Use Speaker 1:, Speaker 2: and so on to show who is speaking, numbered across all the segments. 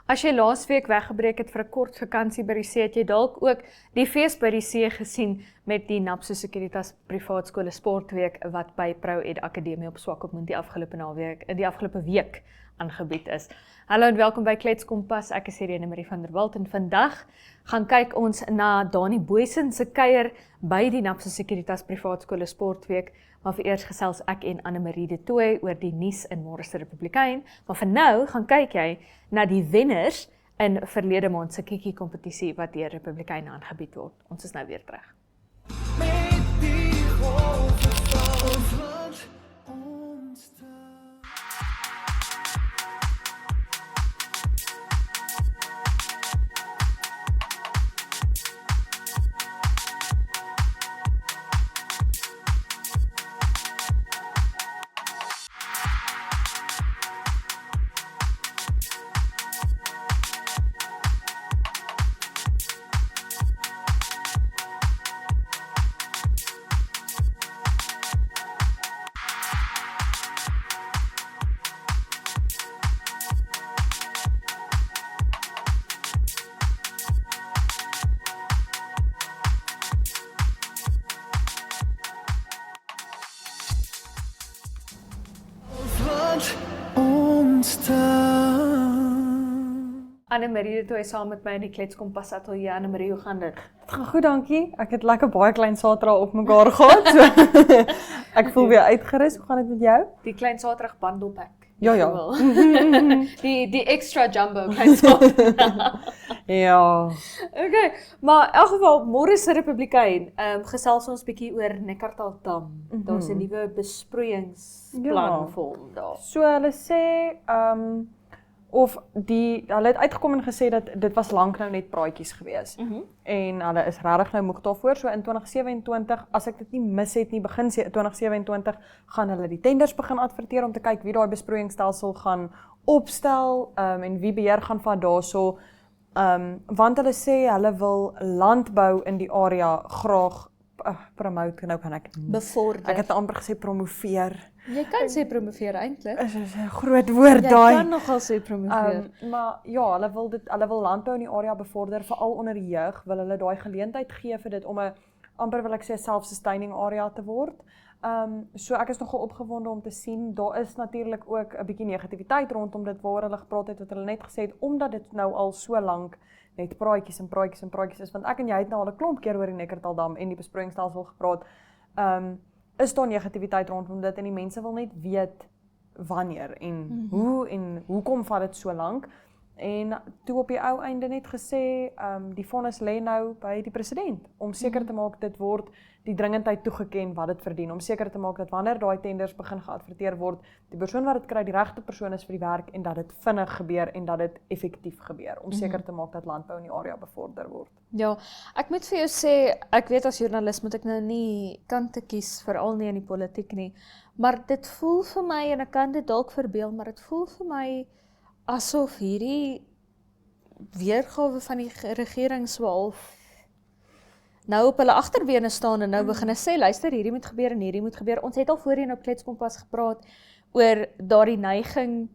Speaker 1: As jy laasweek weggebreek het vir 'n kort vakansie by die see, het jy dalk ook die fees by die see gesien met die Napso Securitas Privaat Skole Sportweek wat by Pro Ed Akademie op Swakopmund die afgelope week aangebied is. Hallo en welkom by Klets Kompas, ek is Irene Marie van der Walt en vandag gaan kyk ons na Dani Booysen se kuier by die Napso Securitas Privaat Skole Sportweek, maar vir eers gesels ek en Annemarie de Tooy oor die nuus in Môre se Republikein, maar vir nou gaan kyk jy na die wenners in verlede maand se kiekie kompetisie wat deur Republikeine aangebied word. Ons is nou weer terug. Annemarie de Tooy saam met my in die Klets Kompas ateljee. Annemarie, hoe gaan dit?
Speaker 2: Het gaan goed, dankie. Ek het lekker baie klein Saterdag op mekaar gehad. So ek voel weer uitgerus. Hoe gaan dit met jou?
Speaker 1: Die klein Saterdag bundle pack.
Speaker 2: Ja.
Speaker 1: die extra jumbo klein Saterdag.
Speaker 2: Ja.
Speaker 1: Okay, maar in elk geval, Môre se Republikein, gesels ons bietjie oor Neckartal Dam. Daar's 'n nuwe besproeiingsplan vir hom daar.
Speaker 2: So hulle sê, hulle het uitgekom en gesê dat dit was lank nou net praatjies gewees. En hulle is regtig nou moeg daarvoor. So in 2027, as ek dit nie mis het nie, begin 2027 gaan hulle die tenders begin adverteer om te kyk wie daai besproeiingsstelsel gaan opstel en wie beheer gaan van daarso. Want hulle sê hulle wil landbou in die area graag promote, nou kan ek
Speaker 1: bevorder.
Speaker 2: Ek het amper gesê promoveer.
Speaker 1: Jy kan sê promoveer eintlik.
Speaker 2: Is 'n groot woord daai.
Speaker 1: Jy kan nogal sê promoveer.
Speaker 2: Maar ja, hulle wil landbou in die area bevorder, veral onder die jeug, wil hulle daai geleentheid gee vir dit om 'n amper wil ek sê self-sustaining area te word. So ek is nogal opgewonde om te sien, daar is natuurlik ook 'n bietjie negativiteit rondom dit waar hulle gepraat het, wat hulle net gesê het, omdat dit nou al so lank net praatjies is, want ek en jy het nou al 'n klomp keer oor die Neckartal Dam en die besproeiingsstelsel gepraat, is daar negativiteit rondom dit en die mense wil net weet wanneer en hoe en hoekom vat dit so lank. En toe op die ou einde net gesê, die vonnis lê nou by die president, om seker te maak dit word die dringendheid toegeken wat dit verdien, om seker te maak dat wanneer daai tenders begin geadverteer word, die persoon wat dit kry, die regte persoon is vir die werk en dat dit vinnig gebeur en dat dit effektief gebeur, om seker te maak dat landbou in die area bevorder word.
Speaker 1: Ja, ek moet vir jou sê, ek weet as joernalis moet ek nou nie kante kies, veral nie in die politiek nie, maar dit voel vir my, en ek kan dit dalk verbeel, maar dit voel vir my asof hierdie weergawe van die regering so half nou op hulle agterbene staan en nou begin sê, luister, hierdie moet gebeur en hierdie moet gebeur. Ons het al voorheen op Klets Kompas gepraat oor daardie neiging,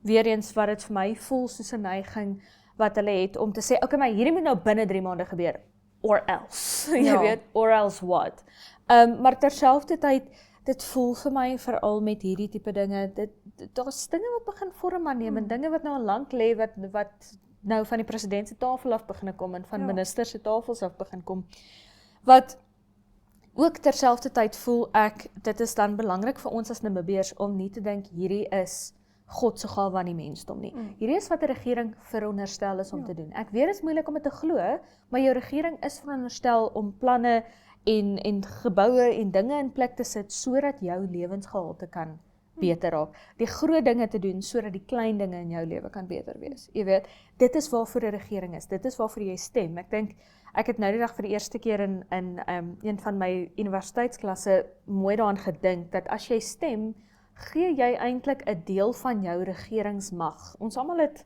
Speaker 1: weer eens wat dit vir my voel soos 'n neiging wat hulle het om te sê, okay, maar hierdie moet nou binne 3 maande gebeur, or else, jy weet, or else what. Maar terselfdertyd, dit voel vir my veral met hierdie tipe dinge, daar's dinge wat begin vorm aanneem en dinge wat nou al lank lê wat nou van die president se tafel af begin kom en van ministers se tafels af begin kom. Wat ook terselfdertyd voel ek, dit is dan belangrik vir ons as Namibiërs om nie te dink hierdie is God se gawe aan die mensdom nie. Hierdie is wat 'n regering veronderstel is om te doen. Ek weet dit is moeilik om dit te glo, maar jou regering is veronderstel om planne en geboue en dinge in plek te sit sodat jou lewensgehalte kan beter raak. Die groot dinge te doen sodat die klein dinge in jou lewe kan beter wees. Jy weet, dit is waarvoor 'n regering is. Dit is waarvoor jy stem. Ek dink ek het nou die dag vir die eerste keer in een van my universiteitsklasse mooi daaraan gedink dat as jy stem, gee jy eintlik 'n deel van jou regeringsmag. Ons almal het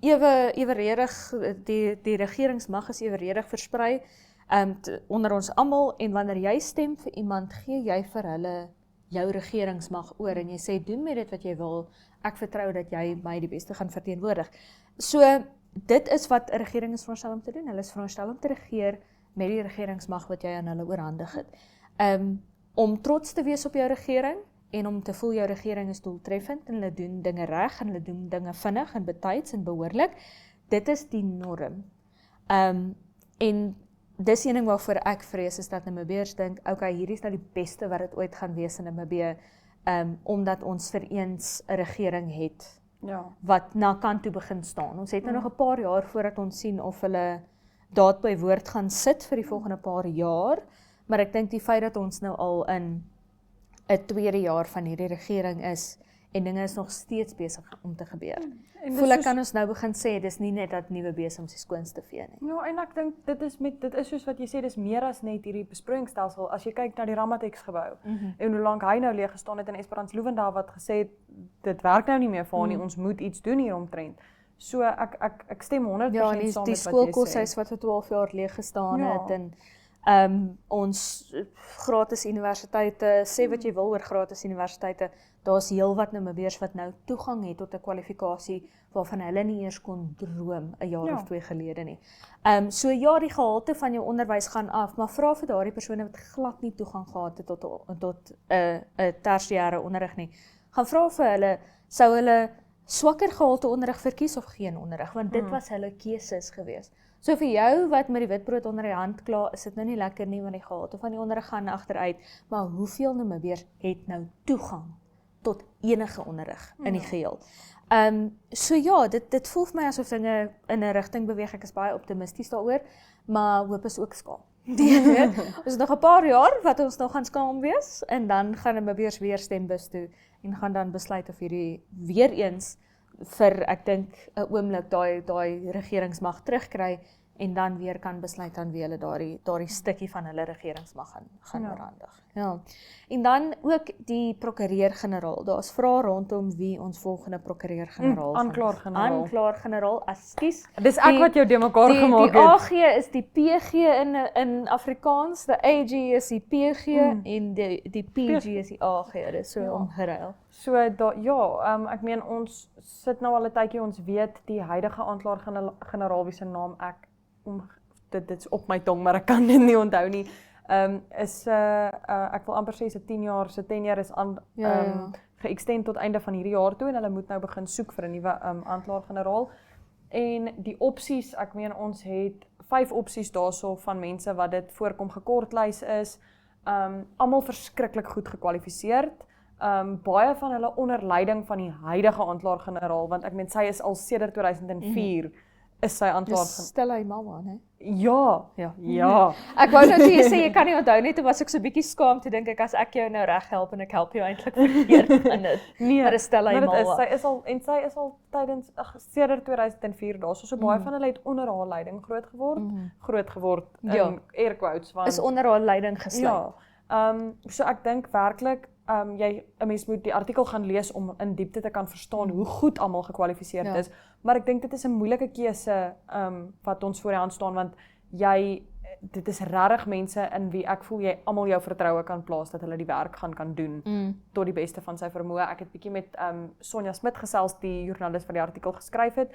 Speaker 1: eweredig die regeringsmag is eweredig versprei onder ons almal en wanneer jy stem vir iemand, gee jy vir hulle jou regeringsmag oor en jy sê doen met dit wat jy wil, ek vertrou dat jy my die beste gaan verteenwoordig. So dit is wat 'n regering is veronderstel om te doen. Hulle is veronderstel om te regeer met die regeringsmag wat jy aan hulle oorhandig het. Om trots te wees op jou regering en om te voel jou regering is doeltreffend en hulle doen dinge reg en hulle doen dinge vinnig en betyds en behoorlik. Dit is die norm. En dis een ding waarvoor ek vrees is dat Namibiërs dink, okay, hierdie is nou die beste wat dit ooit gaan wees in Namibië, omdat ons vir eens 'n regering het wat na kant toe begin staan. Ons het nou nog 'n paar jaar voordat ons sien of hulle daad by woord gaan sit vir die volgende paar jaar, maar ek dink die feit dat ons nou al in 'n tweede jaar van hierdie regering is en dinge is nog steeds besig om te gebeur. Voel ek kan ons nou begin sê, dis nie net dat nuwe besems die skoonste vee nie.
Speaker 2: Ja, en ek dink dit is soos wat jy sê, dis meer as net hierdie besproeiingsstelsel. As jy kyk na die Ramatex gebou en hoe lank hy nou leeg gestaan het in Esperance Loewendaal wat gesê het dit werk nou nie meer vir haar nie, ons moet iets doen hieromtrent. So ek stem 100%
Speaker 1: Ja, en
Speaker 2: saam met wat
Speaker 1: die
Speaker 2: jy sê.
Speaker 1: skoolkoshuis wat vir 12 jaar leeg gestaan het en ons gratis universiteite, sê wat jy wil oor gratis universiteite, daar's heelwat Namibiërs wat nou toegang het tot 'n kwalifikasie waarvan hulle nie eers kon droom 'n jaar of 2 gelede nie. So ja, die gehalte van jou onderwys gaan af, maar vra vir daardie persone wat glad nie toegang gehad het tot 'n tersiêre onderrig nie. Gaan vra vir hulle, sou hulle swakker gehalte onderrig verkies of geen onderrig, want dit was hulle keuses gewees. So vir jou wat met die witbrood onder die hand klaar, is dit nou nie lekker nie, want die gehalte van die onderrig gaan agteruit, maar hoeveel Namibiërs het nou toegang tot enige onderrig in die geheel? So ja, dit voel vir my asof dinge in 'n rigting beweeg. Ek is baie optimisties daaroor, maar hoop is ook skaam. Ons is nog 'n paar jaar wat ons nog gaan skaam wees en dan gaan Namibiërs weer stembus toe en gaan dan besluit of hierdie weer eens vir ek dink 'n oomblik daai regeringsmag terugkry en dan weer kan besluit aan wie hulle daardie stukkie van hulle regeringsmag gaan oorhandig. Ja. En dan ook die prokureur-generaal. Daar's vrae rondom wie ons volgende prokureur-generaal
Speaker 2: aanklaer-generaal.
Speaker 1: Aanklaer-generaal, ekskuus.
Speaker 2: Dis ek wat jou de mekaar gemaak het.
Speaker 1: Die AG is die PG in Afrikaans, die AG is die PG en die PG is die AG. Dit is so omgeruil.
Speaker 2: So ek meen ons sit nou al 'n tydjie, ons weet die huidige aanklaer-generaal wie se naam dit is op my tong, maar ek kan dit nie onthou nie. Ek wil amper sê se 10 jaar is geëxtend tot einde van hierdie jaar toe en hulle moet nou begin soek vir 'n nuwe aanklaer-generaal. En die opsies, ek meen ons het 5 opsies daarso van mense wat dit voorkom gekortlys is, almal verskriklik goed gekwalifiseerd. Baie van hulle onder leiding van die huidige aanklaer-generaal, want ek meen sy is al sedert 2004 is sy aanklaer.
Speaker 1: Dis stel hy mamma, né?
Speaker 2: Ja.
Speaker 1: Ek wou nou toe jy sê jy kan nie onthou nie, toe was ek so bietjie skaam toe dink ek as ek jou nou reg help en ek help jou eintlik verkeerd in dit.
Speaker 2: Nee,
Speaker 1: maar dis stel hy mamma.
Speaker 2: Sy is al tydens sedert 2004 daarso. So baie van hulle het onder haar leiding groot geword in air quotes want
Speaker 1: is onder haar leiding gesluit.
Speaker 2: Ja. So ek dink werklik 'n mens moet die artikel gaan lees om in diepte te kan verstaan hoe goed almal gekwalifiseerd is, maar ek dink dit is 'n moeilike keuse wat ons voor die hand staan, want dit is regtig mense in wie ek voel jy almal jou vertroue kan plaas dat hulle die werk kan doen tot die beste van sy vermoë. Ek het bietjie met Sonja Smit gesels, die joernalis wat die artikel geskryf het,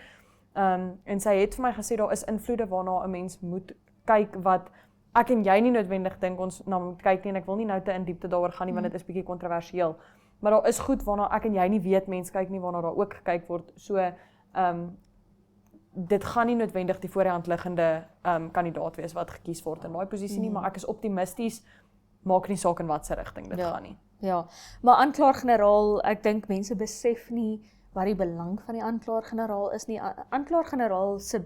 Speaker 2: en sy het vir my gesê daar is invloede waarna 'n mens moet kyk wat ek en jy nie noodwendig dink ons na moet kyk nie, en ek wil nie nou te in diepte daaroor gaan nie, want dit is bietjie kontroversieel. Maar daar is goed waarna ek en jy nie weet, mense kyk nie waarna daar ook gekyk word. So, dit gaan nie noodwendig die voor die hand liggende kandidaat wees wat gekies word in daai posisie nie, maar ek is optimisties, maak nie saak in watter rigting dit gaan nie.
Speaker 1: Ja, maar aanklaer-generaal, ek dink mense besef nie wat die belang van die aanklaer-generaal is nie. Aanklaer-generaal se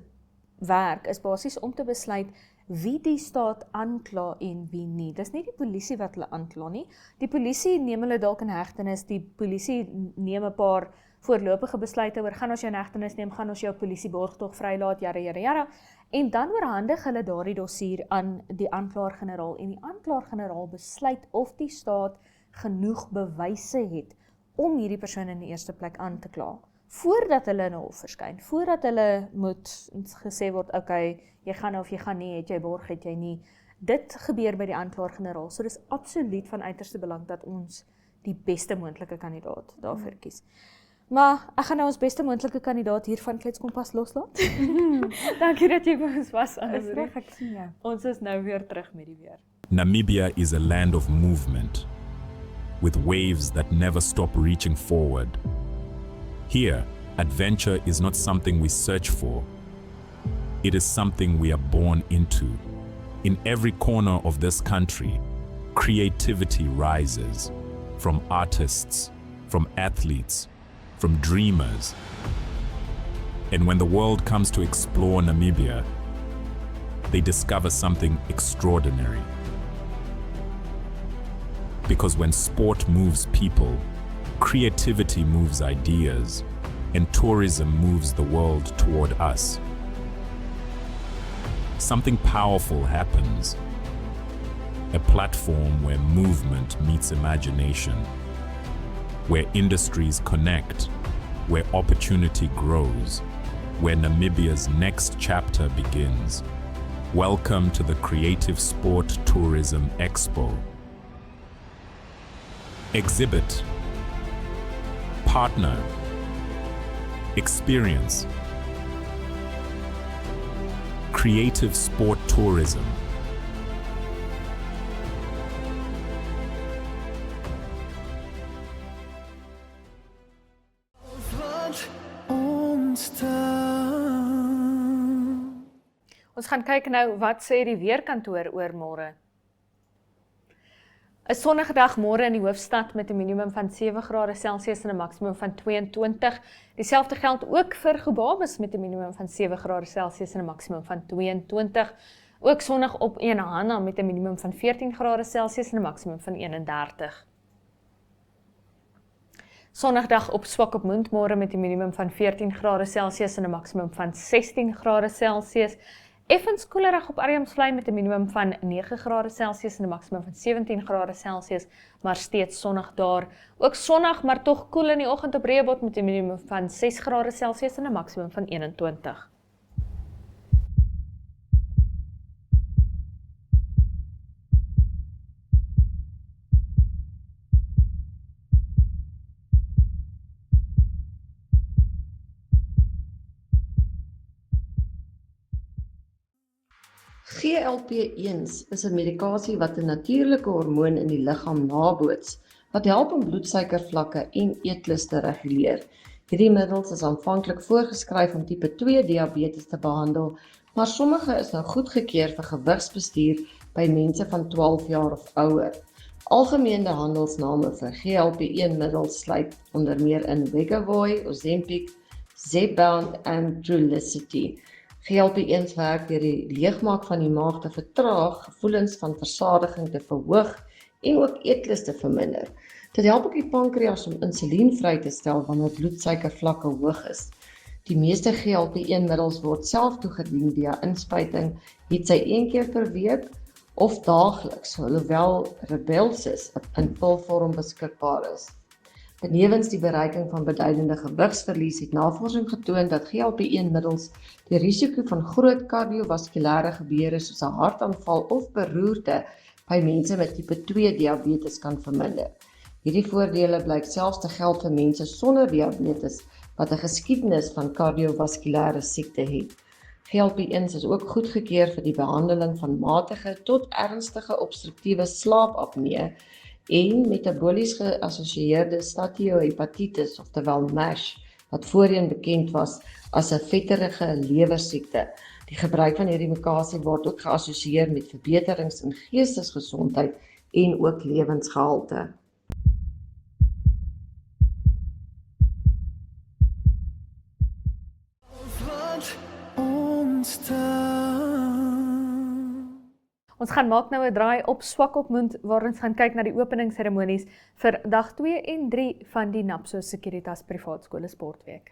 Speaker 1: werk is basies om te besluit wie die staat aankla en wie nie. Dis nie die polisie wat hulle aankla nie. Die polisie neem hulle dalk in hegtenis, die polisie neem 'n paar voorlopige besluite oor gaan ons jou in hegtenis neem, gaan ons jou polisieborgtog vrylaat, jare. En dan oorhandig hulle daardie dossier aan die aanklaer-generaal en die aanklaer-generaal besluit of die staat genoeg bewyse het om hierdie persoon in die eerste plek aan te kla. Voordat hulle in 'n hof verskyn, voordat hulle moet gesê word, okay, jy gaan of jy gaan nie, het jy borg, het jy nie. Dit gebeur by die aanklaer-generaal. So dis absoluut van uiterste belang dat ons die beste moontlike kandidaat daarvoor kies. Maar ek gaan nou ons beste moontlike kandidaat hier van Kletskompas loslaat. Dankie dat jy by ons was, Annelie.
Speaker 2: Ek sien jou.
Speaker 1: Ons is nou weer terug met die weer.
Speaker 3: Namibia is a land of movement, with waves that never stop reaching forward. Here, adventure is not something we search for. It is something we are born into. In every corner of this country, creativity rises, from artists, from athletes, from dreamers. And when the world comes to explore Namibia, they discover something extraordinary. Because when sport moves people, creativity moves ideas, and tourism moves the world toward us. Something powerful happens. A platform where movement meets imagination, where industries connect, where opportunity grows, where Namibia's next chapter begins. Welcome to the Creative Sport Tourism Expo. Exhibit, partner, experience. Creative Sport Tourism.
Speaker 1: Ons gaan kyk nou wat sê die weerkantoor oor môre. 'n Sonnige dag môre in die hoofstad met 'n minimum van 7 grade Celsius en 'n maksimum van 22. Dieselfde geld ook vir Gobabis met 'n minimum van 7 grade Celsius en 'n maksimum van 22. Ook sonnig op Enahana met 'n minimum van 14 grade Celsius en 'n maksimum van 31. Sonnigdag op Swakopmund môre met 'n minimum van 14 grade Celsius en 'n maksimum van 16 grade Celsius. Effens koelerig op Arnhemsvlei met 'n minimum van 9 grade Celsius en 'n maksimum van 17 grade Celsius, maar steeds sonnig daar. Ook sonnig, maar tog koel in die oggend op Rooibos met 'n minimum van 6 grade Celsius en 'n maksimum van 21.
Speaker 4: GLP-1 is 'n medikasie wat 'n natuurlike hormoon in die liggaam naboots, wat help om bloedsuikervlakke en eetlus te reguleer. Hierdie middels is aanvanklik voorgeskryf om tipe 2 diabetes te behandel, maar sommige is nou goedgekeur vir gewigsbestuur by mense van 12 jaar of ouer. Algemene handelsname vir GLP-1-middels sluit onder meer in Wegovy, Ozempic, Zepbound en Trulicity. GLP-1 werk deur die leegmaak van die maag te vertraag, gevoelens van versadiging te verhoog en ook eetlus te verminder. Dit help ook die pankreas om insulien vry te stel wanneer bloedsuikervlakke hoog is. Die meeste GLP-1-middels word self toegedien via inspuiting, hetsy 1 keer per week of daagliks, hoewel Rybelsus in pilvorm beskikbaar is. Benewens die bereiking van beduidende gewigsverlies het navorsing getoon dat GLP-1-middels die risiko van groot kardiovaskulêre gebeure soos 'n hartaanval of beroerte by mense met tipe 2 diabetes kan verminder. Hierdie voordele blyk selfs te geld vir mense sonder diabetes wat 'n geskiedenis van kardiovaskulêre siekte het. GLP-1 is ook goedgekeur vir die behandeling van matige tot ernstige obstruktiewe slaapapnee en metabolies geassosieerde statiohepatitis, oftewel MASH, wat voorheen bekend was as 'n vetterige lewersiekte. Die gebruik van hierdie medikasie word ook geassosieer met verbeterings in geestesgesondheid en ook lewensgehalte.
Speaker 1: Ons gaan maak nou 'n draai op Swakopmund waar ons gaan kyk na die openingsseremonies vir dag 2 en 3 van die Napso Securitas Privaat Skole Sportweek.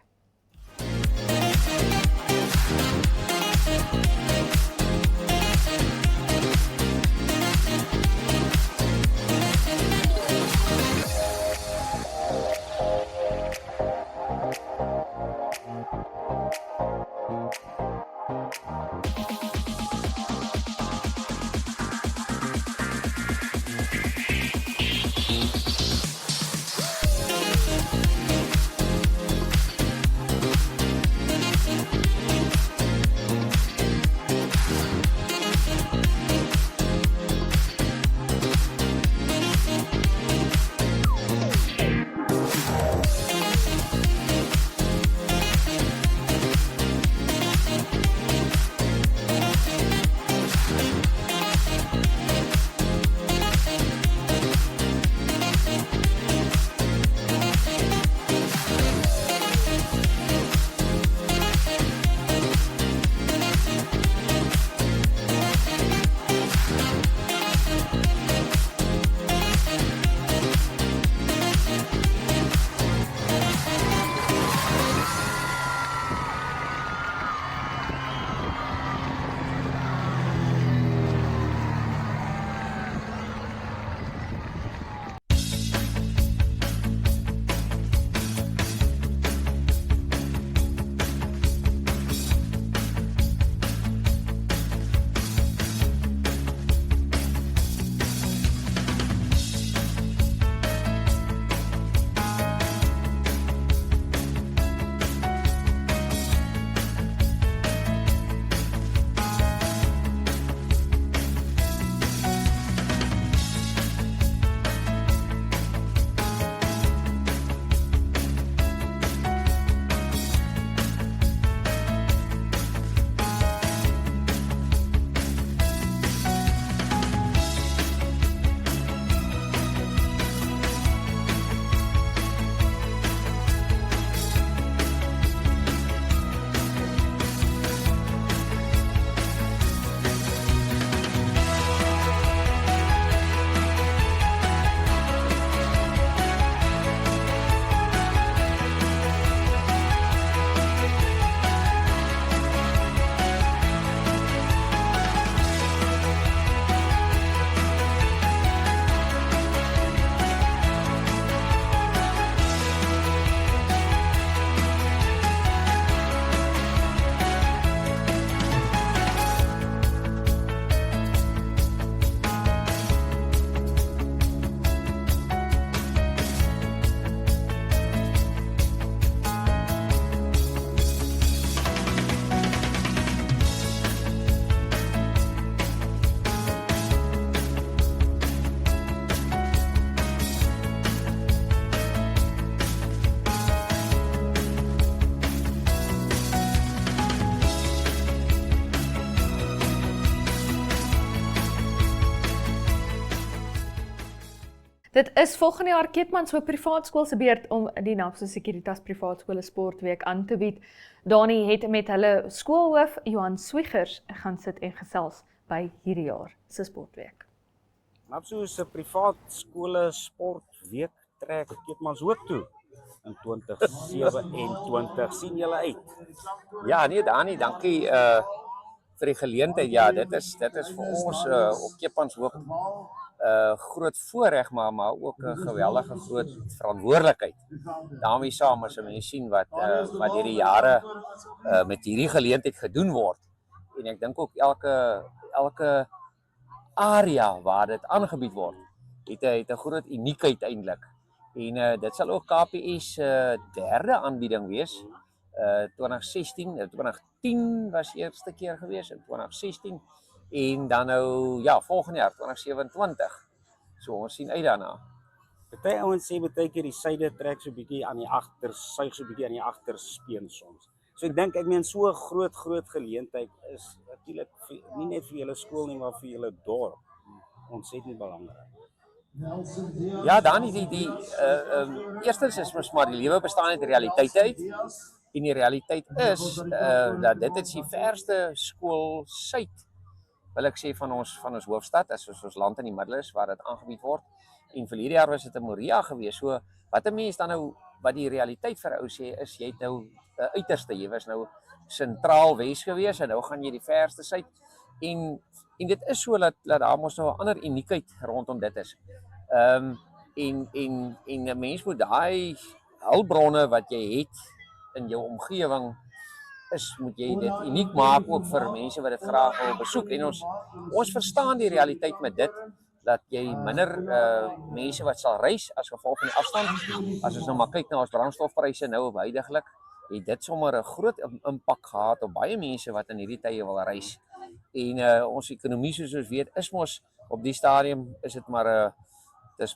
Speaker 1: Dit is volgende jaar Keetmans so privaat skool se beurt om die NAPSO Securitas Privaat Skole Sportweek aan te bied. Dani het met hulle skoolhoof Johan Swiegers gaan sit en gesels by hierdie jaar se sportweek.
Speaker 5: NAPSO se privaat skole sportweek trek Keetmanshoop toe in 2027. Sien julle uit?
Speaker 6: Ja, nee Dani, dankie vir die geleentheid. Ja, dit is vir ons op Keetmanshoop groot voorreg, maar ook 'n geweldige groot verantwoordelikheid. Daarmee saam as mense sien wat hierdie jare met hierdie geleentheid gedoen word. En ek dink ook elke area waar dit aangebied word, het 'n groot uniekheid eintlik. En dit sal ook KPS derde aanbieding wees. 2010 was die eerste keer gewees in 2016 en dan nou ja, volgende jaar 2027. So ons sien uit daarna.
Speaker 5: Party ouens sê baie keer die syde trek so 'n bietjie aan die agter, suig so 'n bietjie aan die agterspeen soms. So ek dink so 'n groot geleentheid is natuurlik nie net vir julle skool nie, maar vir julle dorp. Ontsettend belangrik.
Speaker 6: Ja, Dani, eerstens is mos maar die lewe bestaan uit realiteite uit. En die realiteit is dat dit is die verste skool suid, wil ek sê van ons hoofstad, as ons land in die middel is waar dit aangebied word. En vir hierdie jaar was dit in Moria gewees. So wat 'n mens dan nou wat die realiteit vir ou sê is jy het nou 'n uiterste, jy was nou sentraal Wes gewees en nou gaan jy die verste suid. En dit is so dat daar mos nou 'n ander uniekheid rondom dit is. En 'n mens moet daai hulpbronne wat jy het in jou omgewing moet jy dit uniek maak ook vir mense wat dit graag wil besoek. En ons verstaan die realiteit met dit dat jy minder mense wat sal reis as gevolg van die afstand. As ons nou maar kyk na ons brandstofpryse nou huidiglik, het dit sommer 'n groot impak gehad op baie mense wat in hierdie tye wil reis. En ons ekonomie soos ons weet is mos op die stadium is dit maar dis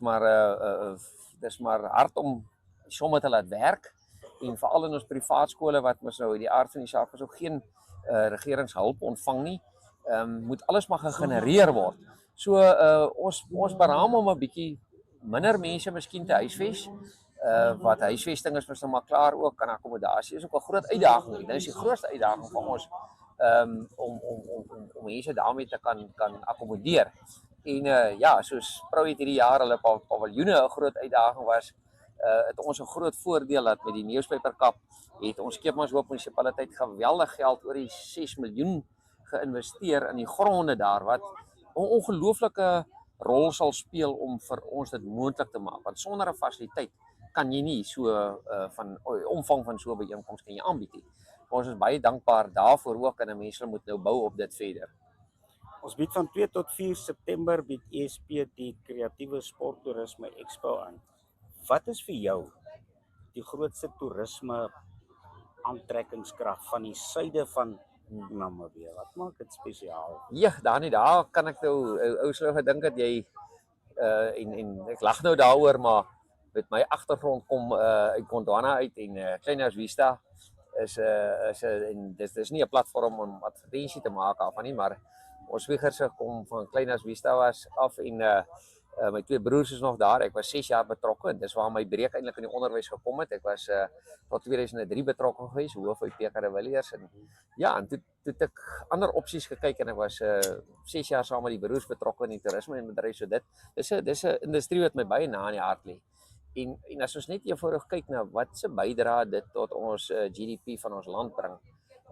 Speaker 6: maar hard om somme te laat werk. En veral in ons privaat skole wat mos nou die aard van die saak is ook geen regeringshulp ontvang nie, moet alles maar gegenereer word. So ons beraam om 'n bietjie minder mense miskien te huisves. Wat huisvesting is mos nou maar klaar ook, kan akkommodasie is ook 'n groot uitdaging. Dit is die grootste uitdaging vir ons om mense daarmee te kan akkommodeer. En ja, soos Prou het hierdie jaar hulle paviljoene 'n groot uitdaging was, het ons 'n groot voordeel dat met die Nieuwspyperkap het ons Keetmanshoop munisipaliteit geweldig geld oor die 6 miljoen geïnvesteer in die gronde daar wat 'n ongelooflike rol sal speel om vir ons dit moontlik te maak. Want sonder 'n fasiliteit kan jy nie so van omvang van so 'n byeenkoms kan jy aanbied nie. Ons is baie dankbaar daarvoor ook en mense moet nou bou op dit verder.
Speaker 5: Ons bied van 2 tot 4 September bied ESP die Kreatiewe Sporttoerisme Expo aan. Wat is vir jou die grootste toerisme aantrekkingskrag van die suide van Namibië? Wat maak dit spesiaal?
Speaker 6: Ja, daar kan ek nou ou sou gedink dat jy en ek lag nou daaroor, maar met my agtergrond kom uit Gondwana uit en Klein Vista is en dis nie 'n platform om advertensie te maak af nie, maar ons Swiegers kom van Klein Vista was af en my twee broers is nog daar. Ek was 6 jaar betrokke en dis waar my breek eintlik in die onderwys gekom het. Ek was tot 2003 betrokke gewees, hoof by PK de Villiers en ja, en toe het ek ander opsies gekyk en ek was 6 jaar saam met die broers betrokke in die toerisme en bedryf. So dis 'n industrie wat my baie na in die hart lê. En as ons net eenvoudig kyk na wat se bydrae dit tot ons GDP van ons land bring.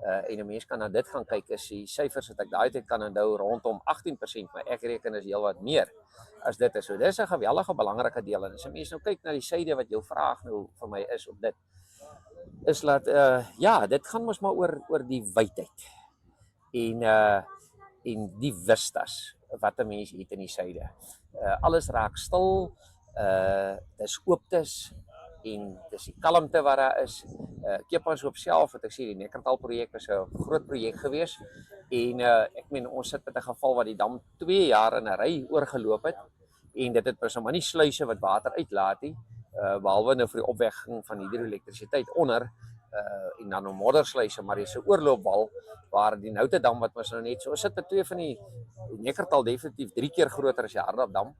Speaker 6: En 'n mens kan na dit gaan kyk, is die syfers wat ek daai tyd kan onthou rondom 18%, maar ek reken is heelwat meer as dit is. So dis 'n geweldige belangrike deel en as 'n mens nou kyk na die syde wat jou vraag nou vir my is op dit, is dat ja, dit gaan mos maar oor die wydheid en die vistas wat 'n mens het in die syde. Alles raak stil, dis ooptes en dis die kalmte wat daar is. Keetmanshoop self, wat ek sê, die Nekkertal projek was 'n groot projek gewees en ek meen ons sit met 'n geval wat die dam 2 jaar in 'n ry oorgeloop het en dit het maar nie sluise wat water uitlaat nie, behalwe nou vir die opwegging van hidroelektrisiteit onder en dan 'n moddersluise, maar dis 'n oorloopwal waar die Noutedam wat ons nou net so sit met twee van die Nekkertal definitief 3 keer groter as die Hardapdam.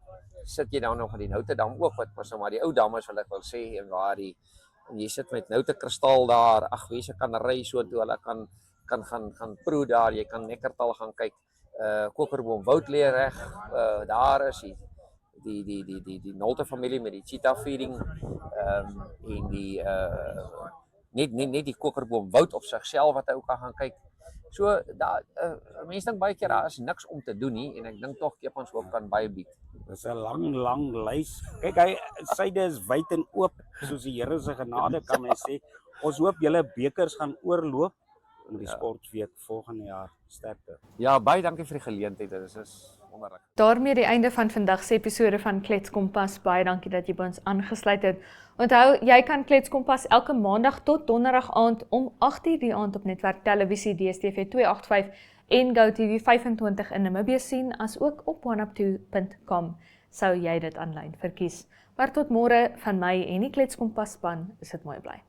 Speaker 6: sit jy dan nog aan die Noute Dam ook, wat was nou maar die ou dam is, wil ek wil sê, en jy sit met Noute Kristal daar, ag, mense kan ry so toe, hulle kan gaan proe daar, jy kan Nekkertal gaan kyk, Kokerboomwoud lê reg, daar is die Nolte familie met die cheetah feeding, en die net die Kokerboomwoud op sigself wat hy ook kan gaan kyk. So daar mense dink baie keer daar is niks om te doen nie en ek dink tog Kepanshoop kan baie bied.
Speaker 5: Dis 'n lang lys. Kyk, hy syde is wyd en oop, soos die Here se genade kan mens sê. Ons hoop julle bekers gaan oorloop in die sportweek volgende jaar. Sterkte.
Speaker 6: Ja, baie dankie vir die geleentheid. Dit is wonderlik.
Speaker 1: Daarmee die einde van vandag se episode van Klets Kompas. Baie dankie dat jy by ons aangesluit het. Onthou, jy kan Klets Kompas elke maandag tot donderdag aand om 8:00 die aand op Netwerk Televisie DStv 285 en GoTV 25 in Namibië sien, as ook op oneup2.com sou jy dit aanlyn verkies. Maar tot môre van my en die Klets Kompas span, is dit mooi bly.